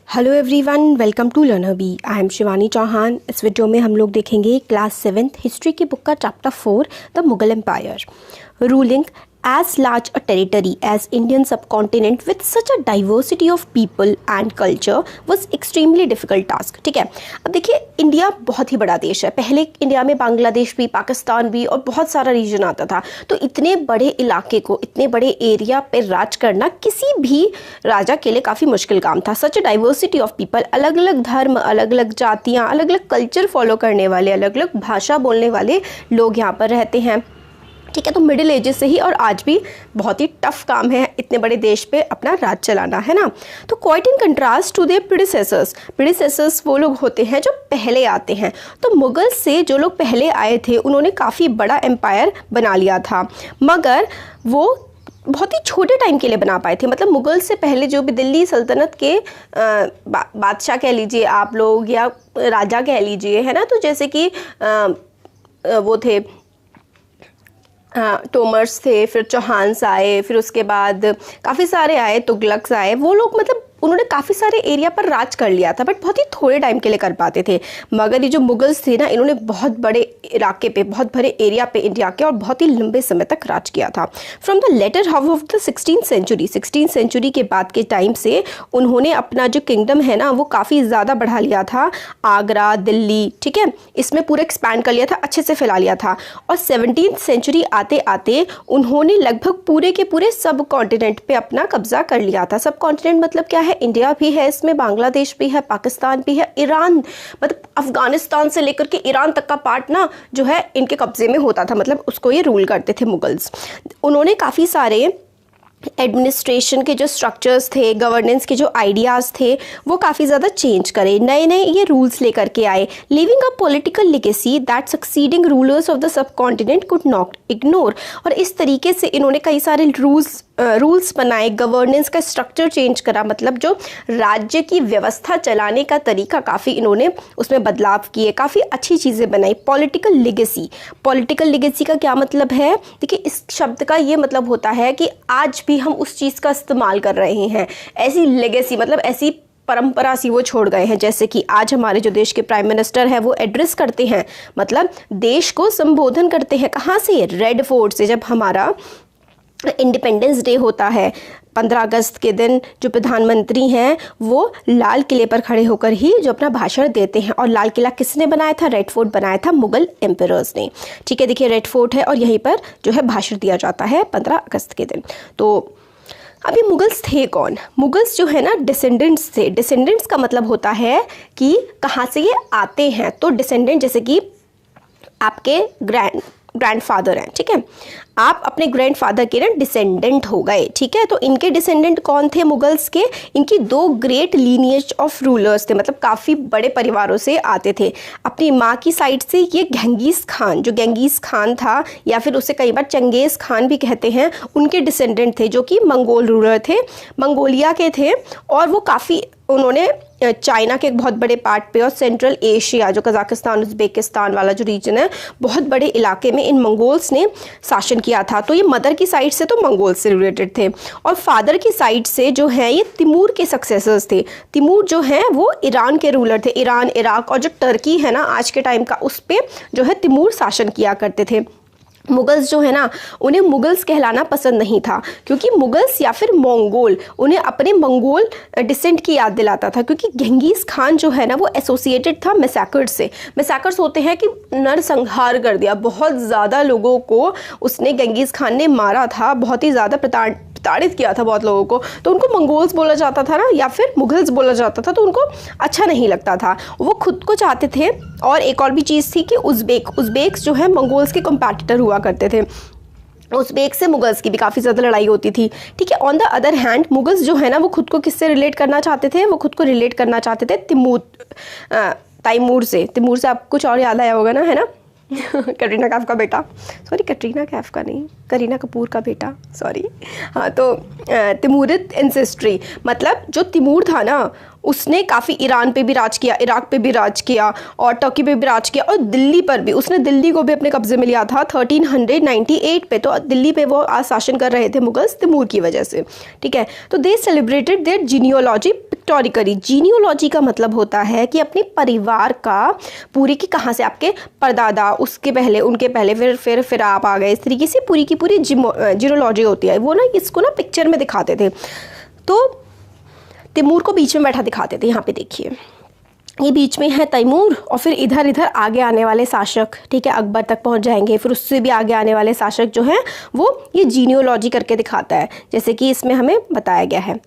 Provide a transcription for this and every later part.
Hello everyone, welcome to learner B. I am Shivani Chauhan. इस video में हम लोग देखेंगे क्लास 7th हिस्ट्री की बुक का chapter 4 the Mughal empire. Ruling as large a territory as Indian subcontinent with such a diversity of people and culture was extremely difficult task। ठीक है, अब देखिए इंडिया बहुत ही बड़ा देश है। पहले इंडिया में बांग्लादेश भी, पाकिस्तान भी और बहुत सारा रीजन आता था। तो इतने बड़े इलाके को, इतने बड़े एरिया पे राज करना किसी भी राजा के लिए काफ़ी मुश्किल काम था। सच अ डाइवर्सिटी ऑफ पीपल, अलग अलग धर्म, अलग अलग जातियाँ, अलग अलग कल्चर फॉलो करने वाले, अलग अलग भाषा बोलने वाले लोग यहाँ पर रहते हैं। ठीक है, तो मिडिल एजेस से ही और आज भी बहुत ही टफ काम है इतने बड़े देश पे अपना राज चलाना, है ना। तो quite in contrast to their predecessors वो लोग होते हैं जो पहले आते हैं। तो मुगल से जो लोग पहले आए थे उन्होंने काफ़ी बड़ा एम्पायर बना लिया था, मगर वो बहुत ही छोटे टाइम के लिए बना पाए थे। मतलब मुगल से पहले जो भी दिल्ली सल्तनत के बादशाह कह लीजिए आप लोग, या राजा कह लीजिए, है ना। तो जैसे कि वो थे तोमर्स थे, फिर चौहान्स आए, फिर उसके बाद काफ़ी सारे आए, तुगलक्स आए। वो लोग मतलब उन्होंने काफ़ी सारे एरिया पर राज कर लिया था, बट बहुत ही थोड़े टाइम के लिए कर पाते थे। मगर ये जो मुगल्स थे ना, इन्होंने बहुत बड़े इलाके पे, बहुत बड़े एरिया पे इंडिया के और बहुत ही लंबे समय तक राज किया था। From the later half of the 16th century के बाद के टाइम से उन्होंने अपना जो किंगडम है ना वो काफ़ी ज़्यादा बढ़ा लिया था। आगरा, दिल्ली, ठीक है, इसमें पूरा एक्सपैंड कर लिया था, अच्छे से फैला लिया था। और 17th सेंचुरी आते आते उन्होंने लगभग पूरे के पूरे सब कॉन्टिनेंट पे अपना कब्जा कर लिया था। सब कॉन्टिनेंट मतलब क्या है? इंडिया भी है इसमें, बांग्लादेश भी है, पाकिस्तान भी है, ईरान, मतलब अफगानिस्तान से लेकर के ईरान तक का पार्ट ना जो है इनके कब्जे में होता था। मतलब उसको ये रूल करते थे मुगल्स। उन्होंने काफ़ी सारे एडमिनिस्ट्रेशन के जो स्ट्रक्चर्स थे, गवर्नेंस के जो आइडियाज़ थे, वो काफ़ी ज़्यादा चेंज करे, नए नए ये रूल्स लेकर के आए। Living a political legacy that succeeding rulers of the sub continent could not ignore. और इस तरीके से इन्होंने कई सारे रूल्स बनाए, गवर्नेंस का स्ट्रक्चर चेंज करा। मतलब जो राज्य की व्यवस्था चलाने का तरीका काफ़ी इन्होंने उसमें बदलाव किए, काफ़ी अच्छी चीज़ें बनाई। पॉलिटिकल लेगेसी का क्या मतलब है? देखिए, इस शब्द का ये मतलब होता है कि आज भी हम उस चीज़ का इस्तेमाल कर रहे हैं। ऐसी लेगेसी मतलब ऐसी परंपरा सी वो छोड़ गए हैं। जैसे कि आज हमारे जो देश के प्राइम मिनिस्टर हैं वो एड्रेस करते हैं, मतलब देश को संबोधन करते हैं। कहाँ से? रेड फोर्ट से। जब हमारा इंडिपेंडेंस डे होता है 15 अगस्त के दिन, जो प्रधानमंत्री हैं वो लाल किले पर खड़े होकर ही जो अपना भाषण देते हैं। और लाल किला किसने बनाया था? रेड फोर्ट बनाया था मुगल एम्परर्स ने। ठीक है, देखिए रेड फोर्ट है और यहीं पर जो है भाषण दिया जाता है 15 अगस्त के दिन। तो अब ये मुगल्स थे कौन? मुगल्स जो है ना डिसेंडेंट्स थे। डिसेंडेंट्स का मतलब होता है कि कहाँ से ये आते हैं। तो डिसेंडेंट जैसे कि आपके ग्रैंडफादर हैं, ठीक है, आप अपने ग्रैंडफादर के ना डिसेंडेंट हो गए। ठीक है, तो इनके डिसेंडेंट कौन थे मुगल्स के? इनकी 2 ग्रेट लीनिएज ऑफ रूलर्स थे, मतलब काफ़ी बड़े परिवारों से आते थे। अपनी माँ की साइड से ये गेंगीस खान, जो गेंगीस खान था या फिर उसे कई बार चंगेज़ खान भी कहते हैं, उनके डिसेंडेंट थे, जो कि मंगोल रूलर थे, मंगोलिया के थे। और वो काफ़ी उन्होंने चाइना के एक बहुत बड़े पार्ट पे और सेंट्रल एशिया, जो कजाकिस्तान, उज़्बेकिस्तान वाला जो रीजन है, बहुत बड़े इलाके में इन मंगोल्स ने शासन किया था। तो ये मदर की साइड से तो मंगोल से रिलेटेड थे, और फादर की साइड से जो है ये तिमूर के सक्सेसर्स थे। तिमूर जो है वो ईरान के रूलर थे। ईरान, इराक और जो टर्की है ना आज के टाइम का, उस पर जो है तिमूर शासन किया करते थे। मुगल्स जो है ना, उन्हें मुगल्स कहलाना पसंद नहीं था, क्योंकि मुगल्स या फिर मंगोल उन्हें अपने मंगोल डिसेंट की याद दिलाता था। क्योंकि गेंगीस खान जो है ना वो एसोसिएटेड था मैसाकर्स से। मैसाकर्स होते हैं कि नरसंहार कर दिया, बहुत ज़्यादा लोगों को उसने, गेंगीस खान ने मारा था, बहुत ही ज़्यादा प्रताड़ित किया था बहुत लोगों को। तो उनको मंगोल्स बोला जाता था ना, या फिर मुगल्स बोला जाता था, तो उनको अच्छा नहीं लगता था। वो खुद को चाहते थे। और एक और भी चीज़ थी कि उज़्बेक्स जो है मंगोल्स के कंपैटिटर हुआ करते थे। उज़्बेक से मुगल्स की भी काफ़ी ज़्यादा लड़ाई होती थी। ठीक है, on the other hand Mughals जो है ना वो खुद को किससे रिलेट करना चाहते थे? वो खुद को रिलेट करना चाहते थे तैमूर से। तिमूर से आपको कुछ और याद आया होगा ना, है ना? कटरीना कैफ का बेटा, सॉरी कटरीना कैफ का नहीं, करीना कपूर का बेटा, सॉरी। हाँ, तो तिमूरिद एंसेस्ट्री, मतलब जो तिमूर था ना उसने काफ़ी ईरान पे भी राज किया, इराक पे भी राज किया और टर्की पे भी राज किया और दिल्ली पर भी। उसने दिल्ली को भी अपने कब्जे में लिया था 1398 पे। तो दिल्ली पे वो आज शासन कर रहे थे मुगल्स तिमूर की वजह से, ठीक है। तो they celebrated their genealogy pictorially. Genealogy का मतलब होता है कि अपने परिवार का पूरी की कहाँ से, आपके परदादा, उसके पहले, उनके पहले, फिर आप आ गए, इस तरीके से पूरी की पूरी जीनियोलॉजी होती है। वो ना इसको ना पिक्चर में दिखाते थे। तो तिमूर को बीच में बैठा दिखाते थे। यहाँ पे देखिए, ये बीच में है तैमूर और फिर इधर इधर आगे आने वाले शासक, ठीक है, अकबर तक पहुंच जाएंगे। फिर उससे भी आगे आने वाले शासक जो हैं वो ये जीनियोलॉजी करके दिखाता है, जैसे कि इसमें हमें बताया गया है।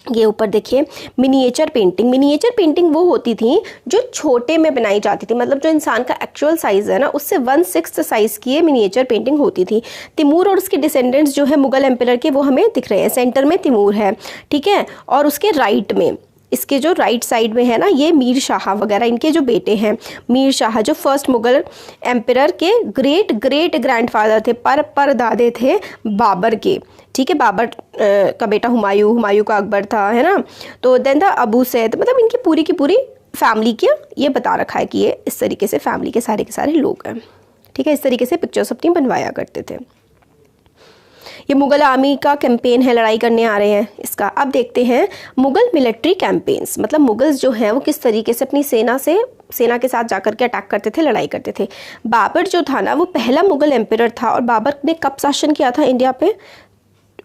ये ऊपर देखिए मिनिएचर पेंटिंग। मिनिएचर पेंटिंग वो होती थी जो छोटे में बनाई जाती थी, मतलब जो इंसान का एक्चुअल साइज़ है ना उससे 1/6 साइज़ की ये मिनिएचर पेंटिंग होती थी। तिमूर और उसके डिसेंडेंट्स जो है मुगल एम्परर के, वो हमें दिख रहे हैं। सेंटर में तिमूर है, ठीक है, और उसके राइट में, इसके जो राइट साइड में है ना, ये मीर शाह वगैरह इनके जो बेटे हैं। मीर शाह जो फर्स्ट मुगल एम्परर के ग्रेट ग्रेट ग्रैंडफादर थे, परदादे थे बाबर के, ठीक है। बाबर का बेटा हुमायूं, हुमायूं का अकबर था, है ना। तो देन था अबू सैद, मतलब इनकी पूरी की पूरी फैमिली की ये बता रखा है कि ये इस तरीके से फैमिली के सारे लोग हैं, ठीक है। इस तरीके से पिक्चर्स अपनी बनवाया करते थे। ये मुगल आर्मी का कैंपेन है, लड़ाई करने आ रहे हैं इसका। अब देखते हैं मुगल मिलिट्री कैंपेन्स, मतलब मुगल्स जो हैं वो किस तरीके से अपनी सेना के साथ जाकर के अटैक करते थे, लड़ाई करते थे। बाबर जो था ना वो पहला मुगल एम्परर था और बाबर ने कब शासन किया था इंडिया पे?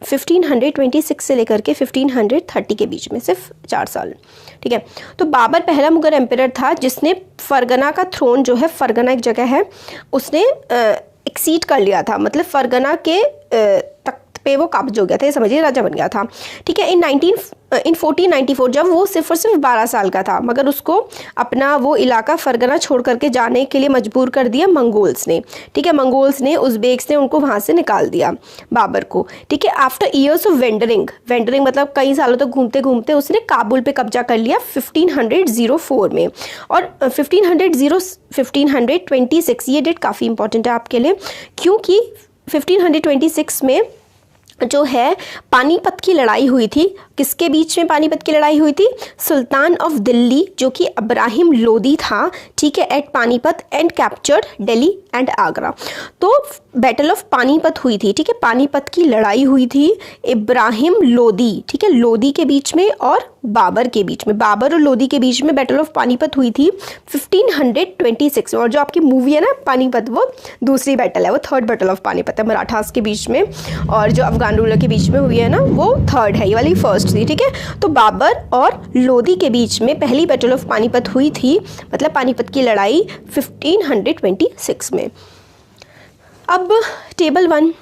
1526 से लेकर के 1530 के बीच में, सिर्फ 4 साल, ठीक है। तो बाबर पहला मुगल एम्परर था जिसने फरगना का थ्रोन जो है, फरगना एक जगह है, उसने एक्सीड कर लिया था, मतलब फरगना के तख्त पे वो काबिज हो गया था, ये समझिए राजा बन गया था, ठीक है। इन 1494 जब वो सिर्फ और सिर्फ 12 साल का था, मगर उसको अपना वो इलाका फरगना छोड़ करके जाने के लिए मजबूर कर दिया मंगोल्स ने, ठीक है। मंगोल्स ने, उज़्बेक्स ने उनको वहाँ से निकाल दिया बाबर को, ठीक है। आफ्टर ईयर्स ऑफ वेंडरिंग मतलब कई सालों तक घूमते घूमते उसने काबुल पे कब्जा कर लिया 1504 में। और 1526 ये डेट काफ़ी इंपॉर्टेंट है आपके लिए, क्योंकि 1526 में जो है पानीपत की लड़ाई हुई थी। किसके बीच में पानीपत की लड़ाई हुई थी? सुल्तान ऑफ दिल्ली जो कि इब्राहिम लोदी था, ठीक है, at Panipat and captured Delhi and Agra. तो बैटल ऑफ पानीपत हुई थी, ठीक है, पानीपत की लड़ाई हुई थी इब्राहिम लोदी, ठीक है, लोदी के बीच में और बाबर के बीच में, बाबर और लोदी के बीच में बैटल ऑफ पानीपत हुई थी 1526। और जो आपकी मूवी है ना पानीपत, वो दूसरी बैटल है, वो थर्ड बैटल ऑफ पानीपत है, मराठास के बीच में और जो अफगान रूलर के बीच में हुई है ना वो थर्ड है, ये वाली फर्स्ट थी, ठीक है। तो बाबर और लोदी के बीच में पहली बैटल ऑफ पानीपत हुई थी, मतलब पानीपत की लड़ाई 1526 में। अब टेबल 1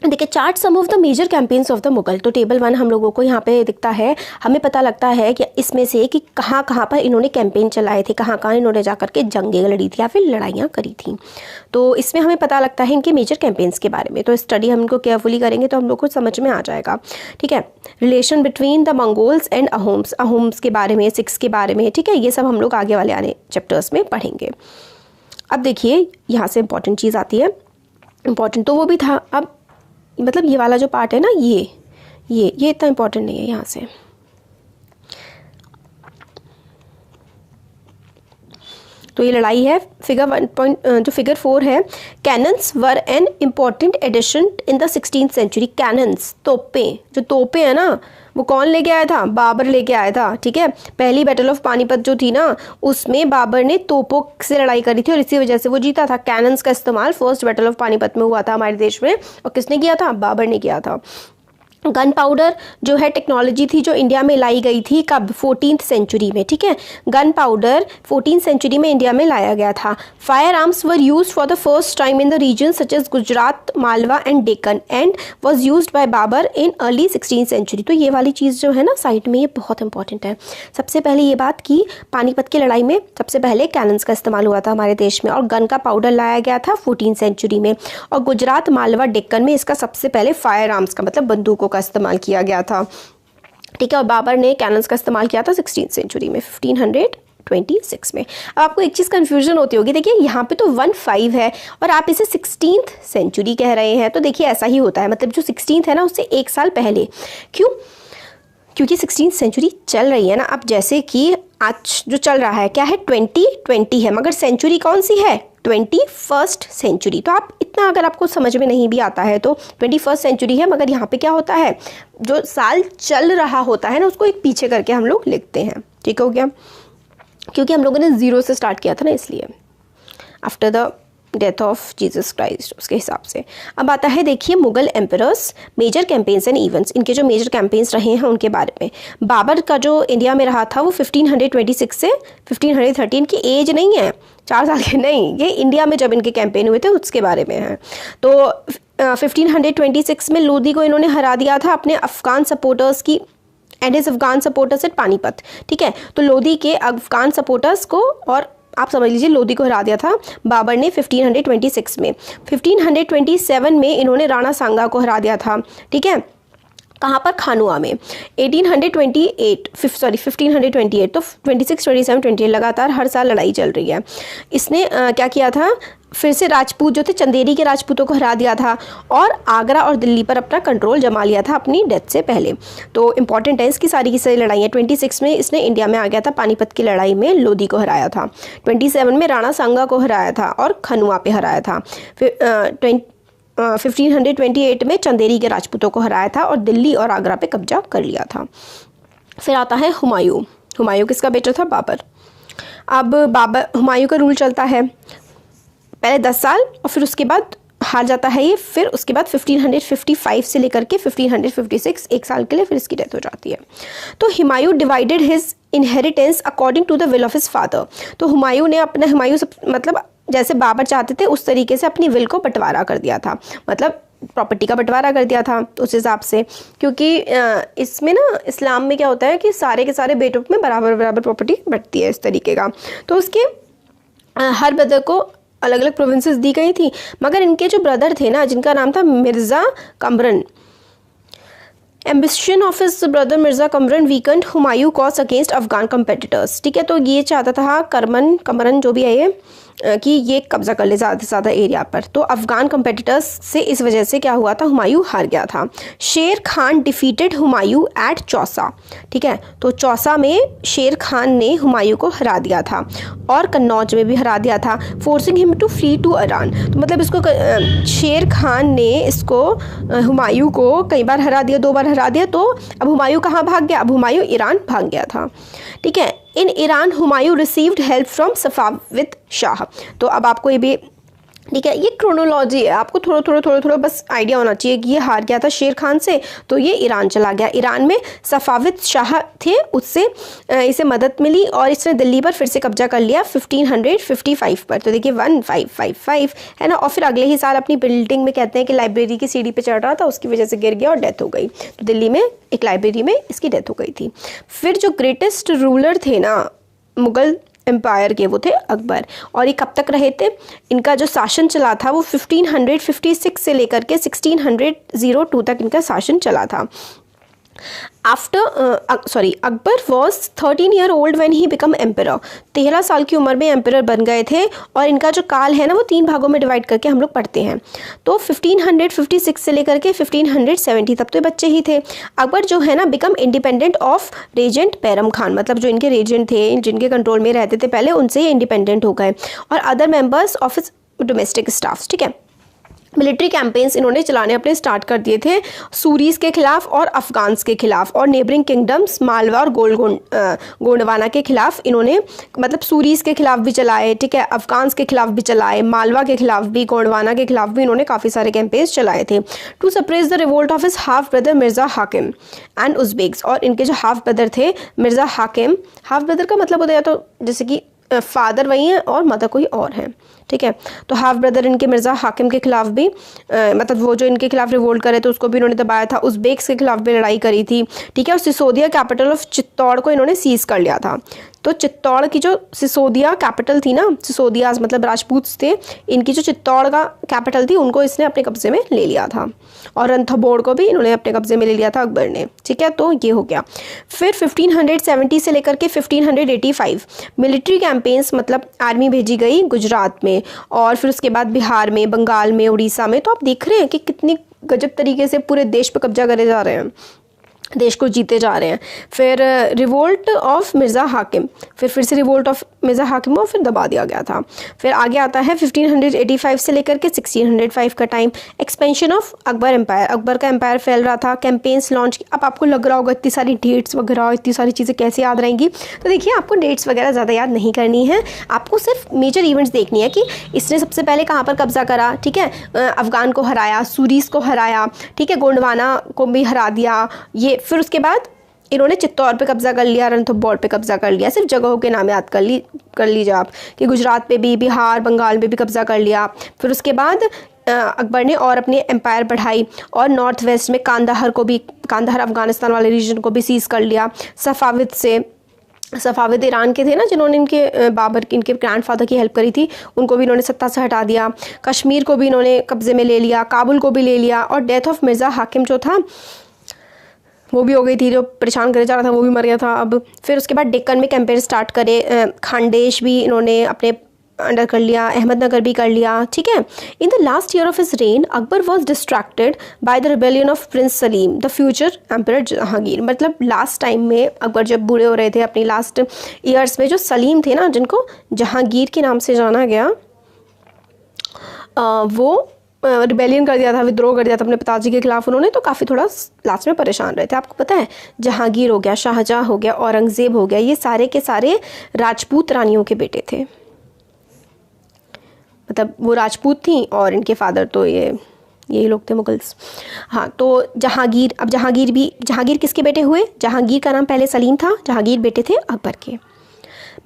देखिए, chart some of the major campaigns of the Mughal. तो टेबल 1 हम लोगों को यहाँ पे दिखता है, हमें पता लगता है कि इसमें से कि कहाँ कहाँ पर इन्होंने कैंपेन चलाए थे, कहाँ कहाँ इन्होंने जाकर के जंगें लड़ी थी या फिर लड़ाइयाँ करी थी। तो इसमें हमें पता लगता है इनके मेजर कैंपेन्स के बारे में। तो स्टडी हम इनको केयरफुली करेंगे तो हम लोग को समझ में आ जाएगा, ठीक है। Relation between the Mongols and Ahoms के बारे में, सिक्स के बारे में, ठीक है, ये सब हम लोग आगे वाले आने चैप्टर्स में पढ़ेंगे। अब देखिए यहाँ से इंपॉर्टेंट चीज़ आती है, इंपॉर्टेंट तो वो भी था, अब मतलब ये वाला जो पार्ट है ना, ये इतना इंपॉर्टेंट नहीं है यहाँ से। तो ये लड़ाई है। जो फिगर 4 है, cannons were an important addition in the 16th century. Cannons, तोपें, जो तोपें है ना वो कौन लेके आया था? बाबर लेके आया था, ठीक है। पहली बैटल ऑफ पानीपत जो थी ना उसमें बाबर ने तोपों से लड़ाई करी थी और इसी वजह से वो जीता था। कैनन्स का इस्तेमाल फर्स्ट बैटल ऑफ पानीपत में हुआ था हमारे देश में, और किसने किया था? बाबर ने किया था। गन पाउडर जो है टेक्नोलॉजी थी जो इंडिया में लाई गई थी कब? 14th सेंचुरी में, ठीक है। गन पाउडर 14th सेंचुरी में इंडिया में लाया गया था। Firearms were used for the first time in the region such as Gujarat, Malwa and Deccan and was used by Babur in early 16th century. तो ये वाली चीज़ जो है ना साइड में, ये बहुत इंपॉर्टेंट है। सबसे पहले ये बात की पानीपत की लड़ाई में सबसे पहले कैनन्स का इस्तेमाल हुआ था हमारे देश में, और गन का पाउडर लाया गया था 14th सेंचुरी में, और गुजरात, मालवा, डेक्कन में इसका सबसे पहले फायर आर्म्स का मतलब बंदूकों का इस्तेमाल किया गया था, ठीक है। और बाबर ने कैनन्स का इस्तेमाल किया था 16th सेंचुरी में, 1526 में। अब आपको एक चीज़ कंफ्यूजन होती होगी, देखिए यहाँ पे तो 15 है और आप इसे 16th सेंचुरी कह रहे हैं, तो देखिए ऐसा ही होता है, मतलब जो 16th है ना उससे एक साल पहले। क्यों? क्योंकि 16th सेंचुरी चल रही है ना, अब जैसे कि आज जो चल रहा है क्या है 2020 है, मगर सेंचुरी कौन सी है 21st सेंचुरी। तो आप इतना अगर आपको समझ में नहीं भी आता है तो 21st सेंचुरी है, मगर यहाँ पे क्या होता है जो साल चल रहा होता है ना उसको एक पीछे करके हम लोग लिखते हैं। ठीक हो गया, क्योंकि हम लोगों ने 0 से स्टार्ट किया था ना, इसलिए after the death of Jesus Christ उसके हिसाब से। अब आता है देखिए Mughal emperors, major campaigns and events, इनके जो मेजर कैंपेन्स रहे हैं उनके बारे में। बाबर का जो इंडिया में रहा था वो 1526 से 1513 की एज नहीं है, 4 साल के नहीं, ये इंडिया में जब इनके कैंपेन हुए थे उसके बारे में है। तो 1526 में लोधी को इन्होंने हरा दिया था अपने अफगान सपोर्टर्स की and his Afghan supporters at Panipat. ठीक है, तो लोधी के अफगान सपोर्टर्स को, और आप समझ लीजिए लोधी को हरा दिया था बाबर ने 1526 में। 1527 में इन्होंने राणा सांगा को हरा दिया था। ठीक है, कहाँ पर, खानुआ में। 1528 तो 26, 27, 28 लगातार हर साल लड़ाई चल रही है। इसने क्या किया था, फिर से राजपूत जो थे चंदेरी के राजपूतों को हरा दिया था और आगरा और दिल्ली पर अपना कंट्रोल जमा लिया था अपनी डेथ से पहले। तो इंपॉर्टेंट है इसकी सारी की सारी लड़ाइयाँ। 26 में इसने इंडिया में आ गया था, पानीपत की लड़ाई में लोधी को हराया था। 27 में राणा सांगा को हराया था और खनुआ पे हराया था। फिर 1528 में चंदेरी के राजपूतों को हराया था और दिल्ली और आगरा पे कब्जा कर लिया था। फिर आता है हुमायूं। हुमायूं किसका बेटा था, बाबर। अब हुमायूं का रूल चलता है पहले 10 साल और फिर उसके बाद हार जाता है ये। फिर उसके बाद 1555 से लेकर के 1556 1 साल के लिए फिर इसकी डेथ हो जाती है। तो Humayun divided his inheritance according to the will of his father. तो हुमायूं ने मतलब जैसे बाबर चाहते थे उस तरीके से अपनी विल को बंटवारा कर दिया था, मतलब प्रॉपर्टी का बंटवारा कर दिया था उस हिसाब से। क्योंकि इसमें ना इस्लाम में क्या होता है कि सारे के सारे बेटों में बराबर बराबर प्रॉपर्टी बंटती है इस तरीके का। तो उसके हर ब्रदर को अलग अलग प्रोविंसेस दी गई थी, मगर इनके जो ब्रदर थे ना जिनका नाम था Mirza Kamran, ambition of his brother Mirza Kamran weakened Humayun cause against Afghan competitors. ठीक है, तो ये चाहता था कमरन जो भी है ये कि ये कब्जा कर ले ज़्यादा से ज़्यादा एरिया पर। तो अफगान कंपेटिटर्स से इस वजह से क्या हुआ था, हुमायूं हार गया था। शेर खान डिफीटेड हुमायूं एट चौसा। ठीक है, तो चौसा में शेर खान ने हुमायूं को हरा दिया था और कन्नौज में भी हरा दिया था, forcing him to flee to Iran. तो मतलब इसको शेर खान ने इसको हुमायूं को कई बार हरा दिया, 2 बार हरा दिया। तो अब हुमायूं कहाँ भाग गया, अब हुमायूं ईरान भाग गया था। ठीक है, in Iran Humayun received help from Safavid Shah. तो अब आपको ये भी, ठीक है, ये क्रोनोलॉजी है, आपको थोड़ा बस आइडिया होना चाहिए कि ये हार गया था शेर खान से तो ये ईरान चला गया। ईरान में सफाविद शाह थे, उससे इसे मदद मिली और इसने दिल्ली पर फिर से कब्जा कर लिया 1555 पर। तो देखिए 1555 है ना। और फिर अगले ही साल अपनी बिल्डिंग में कहते हैं कि लाइब्रेरी की सीढ़ी पे चढ़ रहा था, उसकी वजह से गिर गया और डेथ हो गई। तो दिल्ली में एक लाइब्रेरी में इसकी डेथ हो गई थी। फिर जो ग्रेटेस्ट रूलर थे ना मुगल एम्पायर के वो थे अकबर, और ये कब तक रहे थे, इनका जो शासन चला था वो 1556 से लेकर के 1602 तक इनका शासन चला था। Akbar was 13 year old when he become emperor. 13 साल की उम्र में एम्परर बन गए थे और इनका जो काल है ना वो 3 भागों में डिवाइड करके हम लोग पढ़ते हैं। तो 1556 से लेकर के 1570 तब तो ये बच्चे ही थे। अकबर जो है ना become independent of regent Bairam Khan, मतलब जो इनके रेजेंट थे जिनके कंट्रोल में रहते थे पहले उनसे ये इंडिपेंडेंट हो गए, और other members of his domestic staffs. ठीक है, मिलिट्री कैंपेन्स इन्होंने चलाने अपने स्टार्ट कर दिए थे सूरीज के खिलाफ और अफगान्स के खिलाफ, और नेबरिंग किंगडम्स मालवा और गोंडवाना के खिलाफ इन्होंने, मतलब सूरीज के खिलाफ भी चलाए, ठीक है, अफगान्स के खिलाफ भी चलाए, मालवा के खिलाफ भी, गोंडवाना के खिलाफ भी इन्होंने काफ़ी सारे कैंपेन्स चलाए थे to suppress the revolt of his half brother Mirza Hakim and Uzbeks. और इनके जो हाफ ब्रदर थे मिर्ज़ा हाकिम, हाफ ब्रदर का मतलब होता है तो जैसे कि फादर वही हैं और मदर कोई और है। ठीक है, तो हाफ ब्रदर इनके मिर्ज़ा हाकिम के खिलाफ भी मतलब वो जो इनके खिलाफ रिवोल्ट करे तो उसको भी इन्होंने दबाया था। उज़्बेक्स के खिलाफ भी लड़ाई करी थी। ठीक है, और सिसोदिया कैपिटल ऑफ चित्तौड़ को इन्होंने सीज कर लिया था। तो चित्तौड़ की जो सिसोदिया कैपिटल थी ना, सिसोदियाज मतलब राजपूत थे, इनकी जो चित्तौड़ का कैपिटल थी उनको इसने अपने कब्जे में ले लिया था, और रणथंभौर को भी इन्होंने अपने कब्जे में ले लिया था अकबर ने। ठीक है, तो ये हो गया। फिर 1570 से लेकर के 1585 मिलिट्री कैंपेन्स, मतलब आर्मी भेजी गई गुजरात में और फिर उसके बाद बिहार में, बंगाल में, उड़ीसा में। तो आप देख रहे हैं कि कितनी गजब तरीके से पूरे देश पर कब्जा करे जा रहे हैं। देश को जीते जा रहे हैं। फिर रिवोल्ट ऑफ मिर्ज़ा हाकिम, फिर से रिवोल्ट ऑफ मिर्ज़ा हाकिम और फिर दबा दिया गया था। फिर आगे आता है 1585 से लेकर के 1605 का time, expansion of Akbar empire, Akbar का एम्पायर फैल रहा था, कैंपेन्स लॉन्च। अब आपको लग रहा होगा इतनी सारी डेट्स वगैरह, इतनी सारी चीज़ें कैसे याद रहेंगी, तो देखिए आपको डेट्स वगैरह ज़्यादा याद नहीं करनी है, आपको सिर्फ मेजर इवेंट्स देखनी है कि इसने सबसे पहले कहाँ पर कब्जा करा, ठीक है, अफ़गान को हराया, सूरीस को हराया, ठीक है, गोंडवाना को भी हरा दिया ये। फिर उसके बाद इन्होंने चित्तौड़ पे कब्जा कर लिया, रणथंभौर पे कब्जा कर लिया। सिर्फ जगहों के नाम याद कर लीजिए आप कि गुजरात पे भी, बिहार, बंगाल में भी कब्जा कर लिया। फिर उसके बाद अकबर ने और अपनी एम्पायर बढ़ाई और नॉर्थ वेस्ट में कांदाहर अफगानिस्तान वाले रीजन को भी सीज कर लिया। सफ़ाविद ईरान के थे ना, जिन्होंने इनके ग्रैंडफादर की हेल्प करी थी, उनको भी इन्होंने सत्ता से हटा दिया। कश्मीर को भी इन्होंने कब्जे में ले लिया, काबुल को भी ले लिया। और डेथ ऑफ मिर्ज़ा हाकिम जो था वो भी हो गई थी, जो परेशान करे जा रहा था वो भी मर गया था अब। फिर उसके बाद डेक्कन में कैंपेन स्टार्ट करे, खानदेश भी इन्होंने अपने अंडर कर लिया, अहमदनगर भी कर लिया, ठीक है। In the last year of his rain Akbar was distracted by the rebellion of Prince Salim the future emperor Jahangir. मतलब लास्ट टाइम में अकबर जब बूढ़े हो रहे थे अपनी लास्ट ईयर्स में, जो सलीम थे ना, जिनको जहांगीर के नाम से जाना गया, वो रिबेलियन कर दिया था, विद्रोह कर दिया था अपने पिताजी के खिलाफ उन्होंने, तो काफ़ी थोड़ा लास्ट में परेशान रहे थे। आपको पता है जहांगीर हो गया, शाहजहाँ हो गया, औरंगज़ेब हो गया, ये सारे के सारे राजपूत रानियों के बेटे थे। मतलब वो राजपूत थी और इनके फादर तो यही लोग थे, मुगल्स। हाँ, तो जहांगीर किसके बेटे हुए? जहांगीर का नाम पहले सलीम था, जहांगीर बेटे थे अकबर के।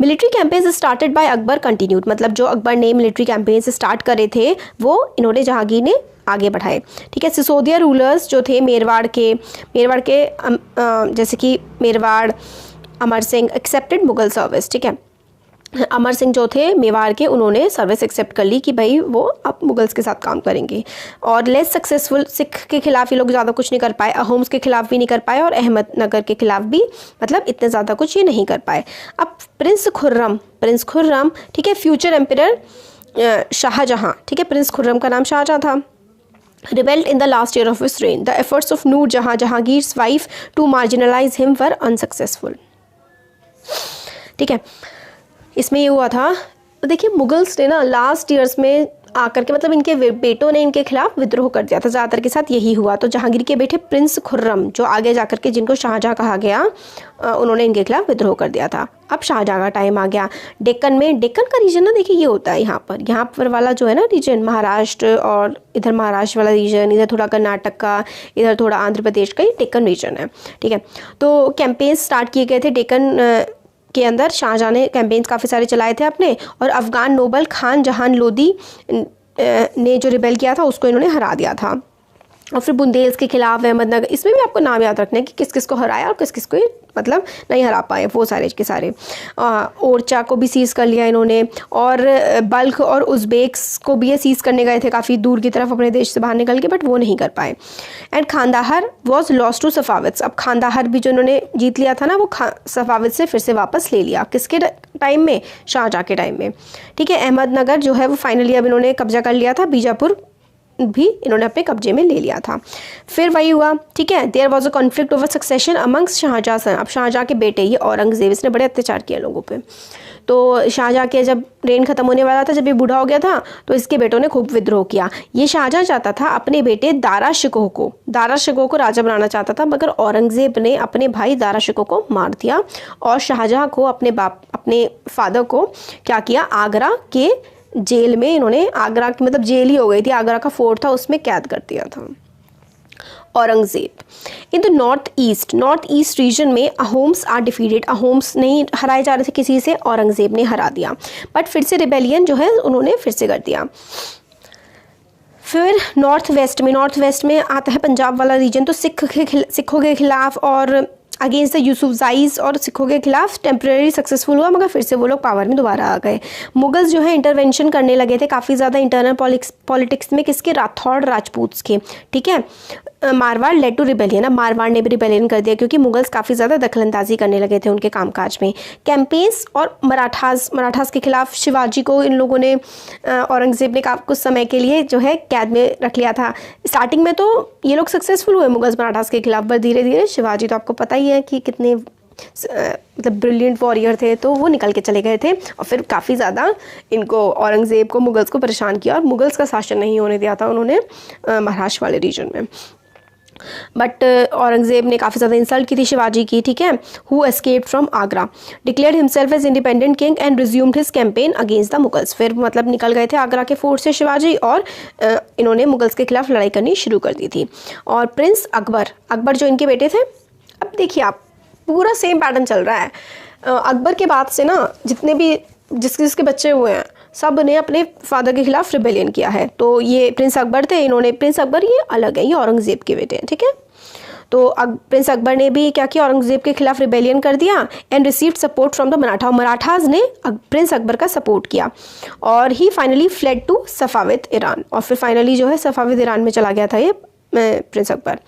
Military campaigns started by Akbar continued, मतलब जो अकबर ने मिलिट्री कैंपेन्स स्टार्ट करे थे वो इन्होंने जहांगीर ने आगे बढ़ाए, ठीक है। सिसोदिया रूलर्स जो थे मेरवाड़ के जैसे कि मेरवाड़, अमर सिंह एक्सेप्टेड मुगल सर्विस, ठीक है। अमर सिंह जो थे मेवाड़ के, उन्होंने सर्विस एक्सेप्ट कर ली कि भाई वो अब मुगल्स के साथ काम करेंगे। और लेस सक्सेसफुल, सिख के खिलाफ ये लोग ज़्यादा कुछ नहीं कर पाए, अहोम्स के खिलाफ भी नहीं कर पाए और अहमदनगर के खिलाफ भी मतलब इतने ज़्यादा कुछ ये नहीं कर पाए। अब प्रिंस खुर्रम, ठीक है, फ्यूचर एम्परर शाहजहाँ, ठीक है, प्रिंस खुर्रम का नाम शाहजहाँ था, rebelled in the last year of his reign. The efforts of Noor Jahan, Jahangir's wife, to marginalize him were unsuccessful. ठीक है, इसमें ये हुआ था, देखिए मुगल्स ने ना लास्ट ईयर्स में आकर के, मतलब इनके बेटों ने इनके खिलाफ विद्रोह कर दिया था, ज़्यादातर के साथ यही हुआ। तो जहांगीर के बेटे प्रिंस खुर्रम, जो आगे जाकर के जिनको शाहजहाँ कहा गया, उन्होंने इनके खिलाफ विद्रोह कर दिया था। अब शाहजहाँ का टाइम आ गया। डेक्कन का रीजन ना, देखिए ये होता है यहाँ पर वाला जो है ना रीजन, महाराष्ट्र और इधर महाराष्ट्र वाला रीजन, इधर थोड़ा कर्नाटक का, इधर थोड़ा आंध्र प्रदेश का, ये डेक्कन रीजन है, ठीक है। तो कैंपेन स्टार्ट किए गए थे डेक्कन के अंदर, शाहजहाँ ने कैंपेन्स काफ़ी सारे चलाए थे अपने, और अफ़गान नोबल खान जहान लोदी ने जो रिबेल किया था उसको इन्होंने हरा दिया था। और फिर बुंदेल्स के खिलाफ, अहमदनगर, इसमें भी आपको नाम याद रखना है कि किस किस को हराया और किस किस को मतलब नहीं हरा पाए, वो सारे के सारे। ओरछा को भी सीज़ कर लिया इन्होंने, और बल्ख और उज़्बेक्स को भी ये सीज़ करने गए थे काफ़ी दूर की तरफ अपने देश से बाहर निकल के, बट वो नहीं कर पाए। And Kandahar was lost to Safavids. अब खांदाहर भी जो इन्होंने जीत लिया था ना, वो सफ़ाविद से फिर से वापस ले लिया। किसके टाइम में? शाहजहाँ के टाइम में, ठीक है। अहमदनगर जो है वो फाइनली अब इन्होंने कब्जा कर लिया था, बीजापुर भी इन्होंने अपने कब्जे में ले लिया था। फिर वही हुआ, ठीक है, there was a conflict over succession amongst Shah Jahan son. अब शाहजहाँ के बेटे, ये औरंगज़ेब, इसने बड़े अत्याचार किए लोगों पे। तो शाहजहाँ के जब रेन ख़त्म होने वाला था, जब ये बूढ़ा हो गया था, तो इसके बेटों ने खूब विद्रोह किया। ये शाहजहाँ चाहता था अपने बेटे दारा शिकोह को राजा बनाना चाहता था, मगर औरंगज़ेब ने अपने भाई दारा शिकोह को मार दिया और शाहजहाँ को, अपने फादर को क्या किया, आगरा के जेल में इन्होंने, आगरा की मतलब जेल ही हो गई थी, आगरा का फोर्ट था उसमें कैद कर दिया था Aurangzeb. In the north east region में अहोम्स आर डिफीटेड। अहोम्स नहीं हराए जा रहे थे किसी से, औरंगज़ेब ने हरा दिया, बट फिर से रिबेलियन जो है उन्होंने फिर से कर दिया। फिर नॉर्थ वेस्ट में आता है पंजाब वाला रीजन। तो सिखों के खिलाफ और अगेंस्ट द यूसुफजाईज और सिखों के खिलाफ टेम्परेरी सक्सेसफुल हुआ, मगर फिर से वो लोग पावर में दोबारा आ गए। मुगल्स जो है इंटरवेंशन करने लगे थे काफ़ी ज़्यादा इंटरनल पॉलिटिक्स में, किसके, राठौड़ राजपूत्स के, ठीक है। मारवाड़ लेड टू रिबेलियन, अब मारवाड़ ने भी रिबेलियन कर दिया क्योंकि मुगल्स काफ़ी ज़्यादा दखलंदाजी करने लगे थे उनके कामकाज में। कैंपेन्स और मराठास के खिलाफ शिवाजी को इन लोगों ने, औरंगज़ेब ने कुछ समय के लिए जो है कैद में रख लिया था। स्टार्टिंग में तो ये लोग सक्सेसफुल हुए मुगल्स मराठास के खिलाफ, पर धीरे धीरे शिवाजी तो आपको पता ही है कि कितने मतलब ब्रिलियंट वॉरियर थे, तो वो निकल के चले गए थे और फिर काफ़ी ज़्यादा इनको, औरंगज़ेब को, मुगल्स को परेशान किया और मुगल्स का शासन नहीं होने दिया था उन्होंने महाराष्ट्र वाले रीजन में। बट औरंगज़ेब ने काफ़ी ज़्यादा इंसल्ट की थी शिवाजी की, ठीक है। Who escaped from Agra, declared himself as independent king and resumed his campaign against the Mughals. फिर मतलब निकल गए थे आगरा के फोर्ट से शिवाजी और इन्होंने मुगल्स के खिलाफ लड़ाई करनी शुरू कर दी थी। और प्रिंस अकबर जो इनके बेटे थे, अब देखिए आप पूरा सेम पैटर्न चल रहा है। अकबर के बाद से ना जितने भी जिसके बच्चे हुए हैं सब ने अपने फादर के खिलाफ रिबेलियन किया है। तो ये प्रिंस अकबर थे, प्रिंस अकबर ये अलग है, ये औरंगज़ेब के बेटे हैं, ठीक है। तो प्रिंस अकबर ने भी क्या किया, औरंगज़ेब के खिलाफ रिबेलियन कर दिया and received support from the Marathas ने प्रिंस अकबर का सपोर्ट किया और he finally fled to Safavid Iran, और फिर फाइनली जो है सफाविद ईरान में चला गया था ये प्रिंस अकबर।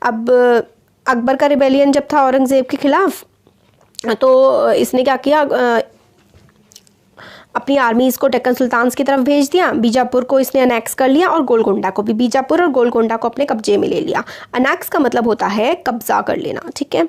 अब अकबर का रिबेलियन जब था औरंगज़ेब के खिलाफ, तो इसने क्या किया, अपनी आर्मीज़ को डेक्कन सुल्तान्स की तरफ भेज दिया। बीजापुर को इसने अनेक्स कर लिया और गोलकोंडा को भी, बीजापुर और गोलकोंडा को अपने कब्जे में ले लिया। अनेक्स का मतलब होता है कब्जा कर लेना, ठीक है।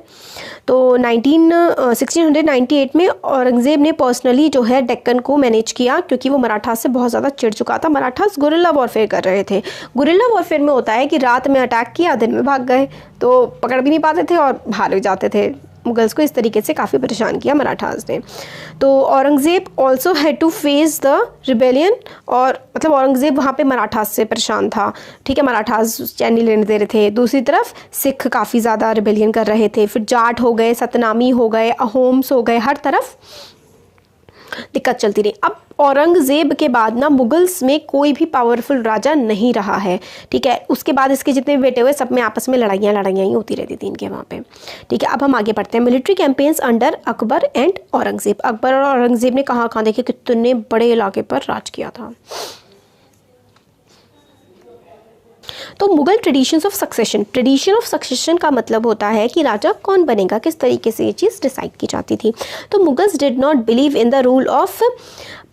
तो 1698 में औरंगज़ेब ने पर्सनली जो है डेक्कन को मैनेज किया क्योंकि वो मराठास से बहुत ज़्यादा चिढ़ चुका था। मराठास गुरिल्ला वॉरफेयर कर रहे थे। गुरिल्ला वॉरफेयर में होता है कि रात में अटैक किया, दिन में भाग गए, तो पकड़ भी नहीं पाते थे और भाग जाते थे। मुगल्स को इस तरीके से काफ़ी परेशान किया मराठास ने। तो Aurangzeb also had to face the rebellion, और मतलब औरंगज़ेब वहाँ पे मराठास से परेशान था, ठीक है। मराठास चैन नहीं लेने दे रहे थे। दूसरी तरफ सिख काफ़ी ज़्यादा रिबेलियन कर रहे थे। फिर जाट हो गए, सतनामी हो गए, अहोम्स हो गए, हर तरफ दिक्कत चलती रही। अब औरंगज़ेब के बाद ना मुगल्स में कोई भी पावरफुल राजा नहीं रहा है, ठीक है। उसके बाद इसके जितने भी बेटे हुए सब में आपस में लड़ाइयाँ ही होती रहती थी इनके वहाँ पे, ठीक है। अब हम आगे बढ़ते हैं। Military campaigns under Akbar and Aurangzeb. Akbar और औरंगज़ेब ने कहाँ देखिए कितने बड़े इलाके पर राज किया था। तो मुगल ट्रेडिशन ऑफ सक्सेशन का मतलब होता है कि राजा कौन बनेगा, किस तरीके से ये चीज़ डिसाइड की जाती थी। तो Mughals did not believe in the rule of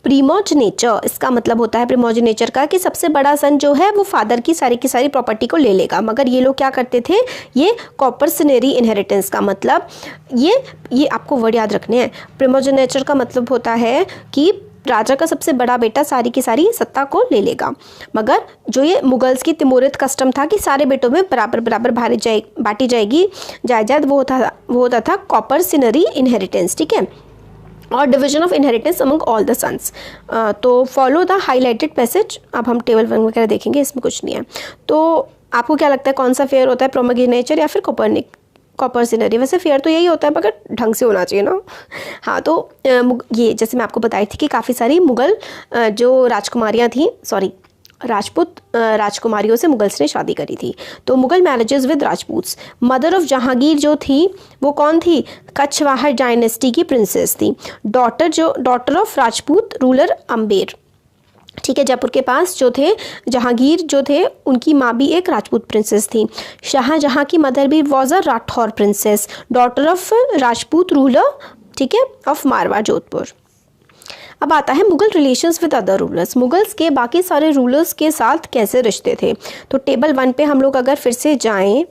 primogeniture. इसका मतलब होता है प्रीमोजेनेचर का कि सबसे बड़ा सन जो है वो फादर की सारी प्रॉपर्टी को ले लेगा, मगर ये लोग क्या करते थे, ये कॉपर्सनरी इनहेरिटेंस का मतलब ये आपको वर्ड याद रखने हैं। प्रीमोजेनेचर का मतलब होता है कि राजा का सबसे बड़ा बेटा सारी की सारी सत्ता को ले लेगा, मगर जो ये मुगल्स की तिमोरिद कस्टम था कि सारे बेटों में बराबर बांटी जाएगी जायदाद, वो होता था कॉपर्सनरी इनहेरिटेंस, ठीक है, और division of inheritance among all the sons. तो फॉलो द हाईलाइटेड पैसेज। अब हम टेबल 1 वगैरह देखेंगे, इसमें कुछ नहीं है। तो आपको क्या लगता है कौन सा फेयर होता है, प्रोमोजेनेचर या फिर कॉपर्सनरी? वैसे फेयर तो यही होता है मगर ढंग से होना चाहिए ना। हाँ, तो ये जैसे मैं आपको बताई थी कि काफ़ी सारी मुगल जो राजकुमारियाँ थी, राजपूत राजकुमारियों से मुगल्स ने शादी करी थी। तो Mughal marriages with Rajputs. Mother of Jahangir जो थी वो कौन थी, कछवाहा डायनेस्टी की प्रिंसेस थी। Daughter of Rajput ruler Amber, ठीक है। जयपुर के पास जो थे जहांगीर जो थे उनकी माँ भी एक राजपूत प्रिंसेस थी। शाहजहां की मदर भी was a Rathore princess, daughter of Rajput ruler, ठीक है, ऑफ मारवाड़ जोधपुर। अब आता है Mughal relations with other rulers. Mughals के बाकी सारे रूलर्स के साथ कैसे रिश्ते थे। तो टेबल 1 पे हम लोग अगर फिर से जाएं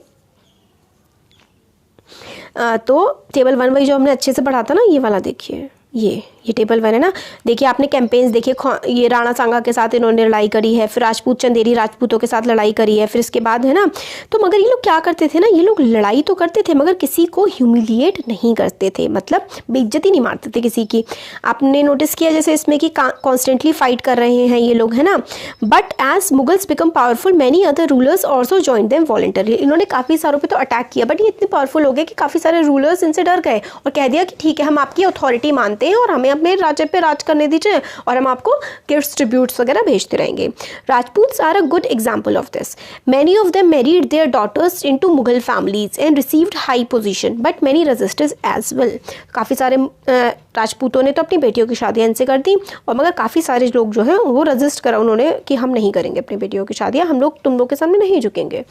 तो टेबल 1 वही जो हमने अच्छे से पढ़ा था ना, ये वाला देखिए, ये टेबल 1 है ना। देखिए आपने कैंपेन्स देखिए, ये राणा सांगा के साथ इन्होंने लड़ाई करी है, फिर राजपूत चंदेरी राजपूतों के साथ लड़ाई करी है, फिर इसके बाद है ना। तो मगर ये लोग क्या करते थे ना, ये लोग लड़ाई तो करते थे मगर किसी को ह्यूमिलिएट नहीं करते थे, मतलब बेइज्जती नहीं मारते थे किसी की। आपने नोटिस किया जैसे इसमें कि कॉन्स्टेंटली फाइट कर रहे हैं ये लोग, है ना। But as Mughals become powerful many other rulers also join them voluntarily. इन्होंने काफ़ी सारों पर तो अटैक किया, बट ये इतने पावरफुल हो गए कि काफ़ी सारे रूलर्स इनसे डर गए और कह दिया कि ठीक है, हम आपकी अथॉरिटी मानते हैं और हमें अपने राज्य पे राज करने दीजिए और हम आपको गिफ्ट्स ट्रिब्यूट्स वगैरह भेजते रहेंगे। Rajputs are a good example of this. Many of them married their daughters into Mughal families and received high position but many resisted as well. काफ़ी सारे राजपूतों ने तो अपनी बेटियों की शादियाँ इनसे कर दी, और मगर काफ़ी सारे लोग जो हैं वो रजिस्ट करा उन्होंने कि हम नहीं करेंगे अपनी बेटियों की शादियाँ, हम लोग तुम लोग के सामने नहीं झुकेंगे।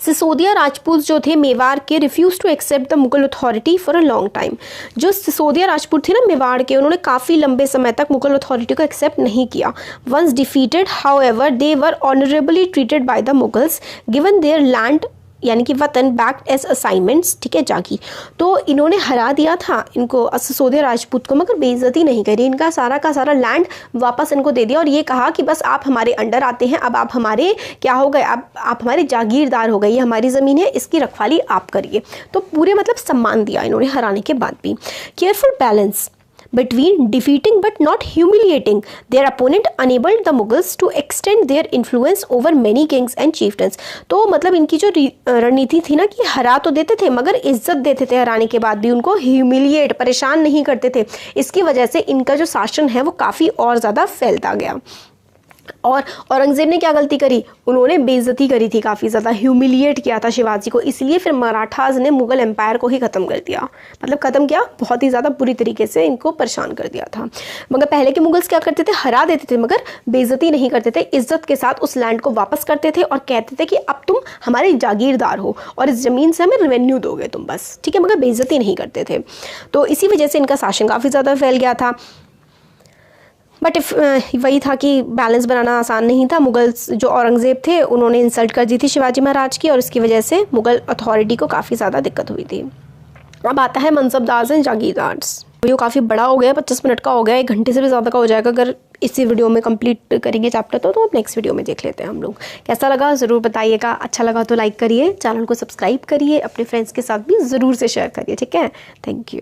सिसोदिया राजपूत जो थे मेवाड़ के refuse to accept the Mughal authority for a long time. जो सिसोदिया राजपूत थे ना मेवाड़ के, उन्होंने काफ़ी लंबे समय तक मुगल अथॉरिटी को एक्सेप्ट नहीं किया। Once defeated however they were honourably treated by the Mughals given their land यानी कि वतन बैक्ड एज असाइनमेंट्स, ठीक है, जागीर। तो इन्होंने हरा दिया था इनको सिसोदिया राजपूत को, मगर बेइज्जती नहीं करी, इनका सारा का सारा लैंड वापस इनको दे दिया और ये कहा कि बस आप हमारे अंडर आते हैं, अब आप हमारे क्या हो गए, अब आप हमारे जागीरदार हो गए, ये हमारी ज़मीन है, इसकी रखवाली आप करिए। तो पूरे मतलब सम्मान दिया इन्होंने हराने के बाद भी। Careful balance between defeating but not humiliating their opponent enabled the Mughals to extend their influence over many kings and chieftains। तो मतलब इनकी जो रणनीति थी ना कि हरा तो देते थे मगर इज्जत देते थे, हराने के बाद भी उनको ह्यूमिलिएट परेशान नहीं करते थे। इसकी वजह से इनका जो शासन है वो काफ़ी और ज़्यादा फैलता गया। और औरंगज़ेब ने क्या गलती करी, उन्होंने बेइज्जती करी थी, काफ़ी ज़्यादा ह्यूमिलिएट किया था शिवाजी को, इसलिए फिर मराठास ने मुग़ल एम्पायर को ही ख़त्म कर दिया। मतलब ख़त्म किया, बहुत ही ज़्यादा बुरी तरीके से इनको परेशान कर दिया था। मगर पहले के मुगल्स क्या करते थे, हरा देते थे मगर बेइज्जती नहीं करते थे, इज्जत के साथ उस लैंड को वापस करते थे और कहते थे कि अब तुम हमारे जागीरदार हो और इस ज़मीन से हमें रेवेन्यू दोगे तुम बस, ठीक है, मगर बेइज्जती नहीं करते थे। तो इसी वजह से इनका शासन काफ़ी ज़्यादा फैल गया था। बट वही था कि बैलेंस बनाना आसान नहीं था। मुगल्स जो औरंगज़ेब थे उन्होंने इंसल्ट कर दी थी शिवाजी महाराज की और इसकी वजह से मुगल अथॉरिटी को काफ़ी ज़्यादा दिक्कत हुई थी। अब आता है मनसबदार्स एंड जागीरदार्स। वीडियो काफ़ी बड़ा हो गया, 25 मिनट का हो गया, 1 घंटे से भी ज़्यादा का हो जाएगा अगर इसी वीडियो में कंप्लीट करेंगे चैप्टर तो अब नेक्स्ट वीडियो में देख लेते हैं हम लोग। कैसा लगा ज़रूर बताइएगा, अच्छा लगा तो लाइक करिए, चैनल को सब्सक्राइब करिए, अपने फ्रेंड्स के साथ भी ज़रूर से शेयर करिए, ठीक है। Thank you.